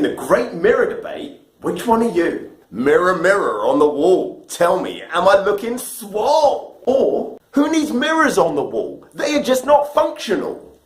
In the great mirror debate, which one are you? Mirror, mirror on the wall, tell me, am I looking swole? Or, who needs mirrors on the wall? They are just not functional.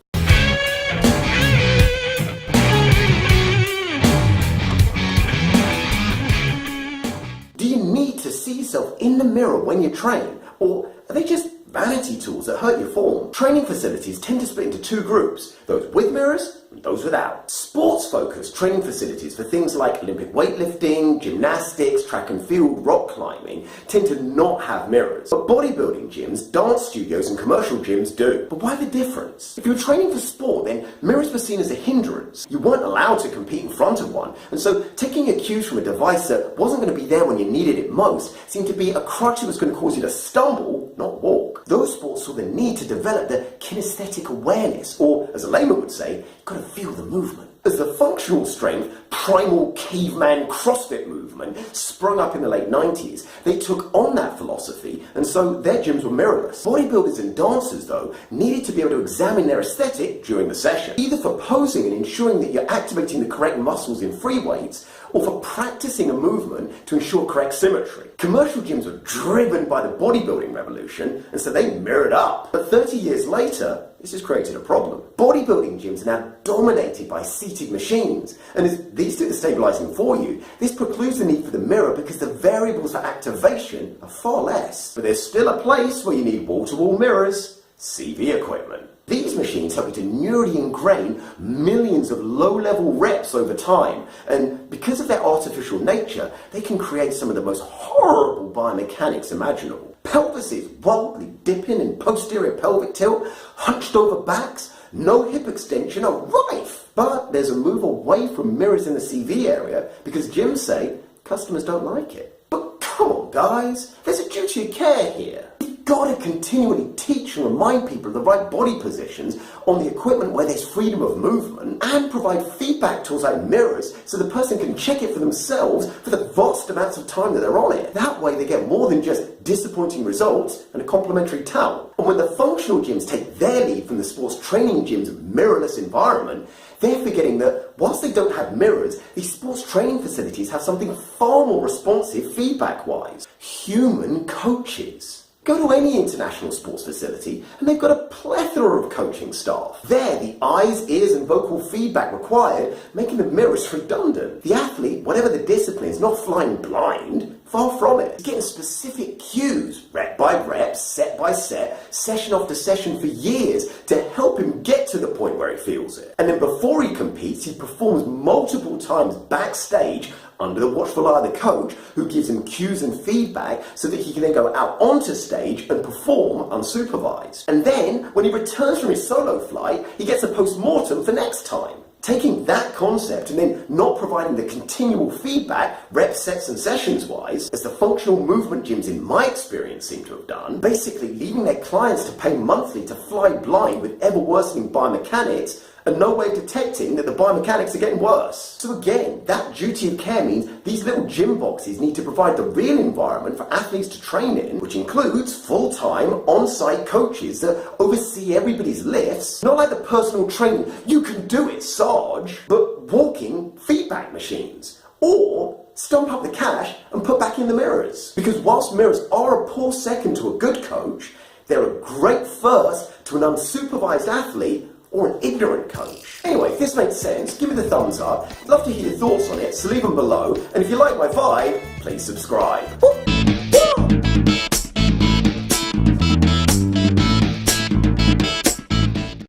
Do you need to see yourself in the mirror when you train? Or are they just vanity tools that hurt your form? Training facilities tend to split into two groups, those with mirrors and those without. Sports-focused training facilities for things like Olympic weightlifting, gymnastics, track and field, rock climbing tend to not have mirrors. But bodybuilding gyms, dance studios and commercial gyms do. But why the difference? If you were training for sport, then mirrors were seen as a hindrance. You weren't allowed to compete in front of one, and so taking your cues from a device that wasn't going to be there when you needed it most seemed to be a crutch that was going to cause you to stumble, not walk. Those sports saw the need to develop the kinesthetic awareness, or as a layman would say, you've got to feel the movement. As the functional strength, primal caveman CrossFit movement sprung up in the late 90s, they took on that philosophy, and so their gyms were mirrorless. Bodybuilders and dancers, though, needed to be able to examine their aesthetic during the session, either for posing and ensuring that you're activating the correct muscles in free weights, or for practicing a movement to ensure correct symmetry. Commercial gyms were driven by the bodybuilding revolution, and so they mirrored up. But 30 years later, this has created a problem. Bodybuilding gyms are now dominated by seated machines, and as these do the stabilizing for you, this precludes the need for the mirror because the variables for activation are far less. But there's still a place where you need wall-to-wall mirrors: CV equipment. These machines help you to neurally ingrain millions of low-level reps over time, and because of their artificial nature, they can create some of the most horrible biomechanics imaginable. Pelvises wildly dipping in posterior pelvic tilt, hunched over backs, no hip extension are rife. But there's a move away from mirrors in the CV area because gyms say customers don't like it. But come on guys, there's a duty of care here. Gotta continually teach and remind people of the right body positions on the equipment where there's freedom of movement, and provide feedback tools like mirrors so the person can check it for themselves for the vast amounts of time that they're on it. That way they get more than just disappointing results and a complimentary towel. And when the functional gyms take their lead from the sports training gyms' mirrorless environment, they're forgetting that whilst they don't have mirrors, these sports training facilities have something far more responsive feedback-wise: human coaches. Go to any international sports facility and they've got a plethora of coaching staff. There, the eyes, ears and vocal feedback required, making the mirrors redundant. The athlete, whatever the discipline, is not flying blind. Far from it. He's getting specific cues, rep by rep, set by set, session after session for years to help him get to the point where he feels it. And then before he competes, he performs multiple times backstage under the watchful eye of the coach, who gives him cues and feedback so that he can then go out onto stage and perform unsupervised. And then, when he returns from his solo flight, he gets a post-mortem for next time. Taking that concept and then not providing the continual feedback, rep sets and sessions wise, as the functional movement gyms in my experience seem to have done, basically leaving their clients to pay monthly to fly blind with ever worsening biomechanics, and no way of detecting that the biomechanics are getting worse. So again, that duty of care means these little gym boxes need to provide the real environment for athletes to train in, which includes full-time, on-site coaches that oversee everybody's lifts, not like the personal training, you can do it, Sarge, but walking feedback machines. Or stump up the cash and put back in the mirrors. Because whilst mirrors are a poor second to a good coach, they're a great first to an unsupervised athlete or an ignorant coach. Anyway, if this makes sense, give me the thumbs up. I'd love to hear your thoughts on it, so leave them below. And if you like my vibe, please subscribe.